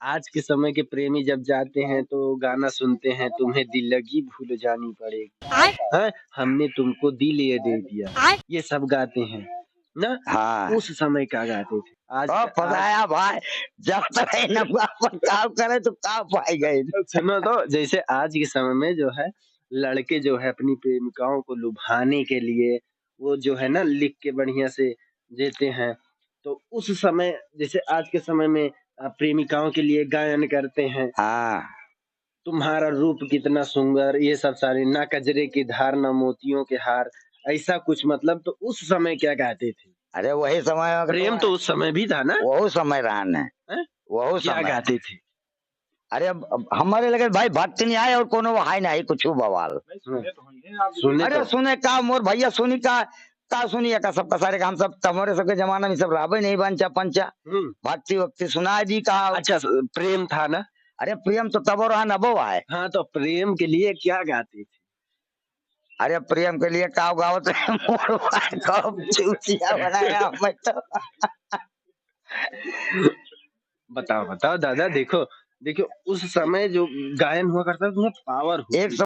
आज के समय के प्रेमी जब जाते हैं तो गाना सुनते हैं, तुम्हें दिल लगी भूल जानी पड़ेगी, हैं? हमने तुमको दिल ये दे दिया, ये सब गाते हैं ना। हाँ उस समय का गाते थे। आज और का आज फसाया भाई, जब तक नफा पर काम करे तो काम पाई गए। सुनो तो जैसे आज के समय में जो है लड़के जो है अपनी प्रेमिकाओं को लुभाने के लिए वो जो है ना लिख के बढ़िया से देते हैं। तो उस समय जैसे आज के समय में प्रेमिकाओं के लिए गायन करते हैं, हाँ तुम्हारा रूप कितना सुंदर, ये सब सारे ना कजरे की धार ना मोतियों के हार, ऐसा कुछ मतलब। तो उस समय क्या गाते थे? अरे वही समय प्रेम तो उस समय भी था ना। वही समय रहन है, हैं? वही क्या समय। गाते थे? अरे अब हमारे लगे भाई भक्त नहीं आए और कोनो हाय नहीं कुछ बवाल। सुने अरे तो सुने का मोर भैया सुनी का सुनिए का सबका सारे का हम सब तमोरे सबके जमाना में सब राबे नहीं बनचा पंचा हम्म। भक्ति वक्ति सुना दी का। अच्छा प्रेम था ना। अरे प्रेम तो तब रहा नबो है। हाँ तो प्रेम के लिए क्या गाते थे? अरे प्रेम के लिए का गावत मोर भाई कब चूचिया बनाया मैं तो। बताओ बताओ दादा, देखो देखो उस समय जो गायन हुआ करता था उसमें पावर होती एक थी।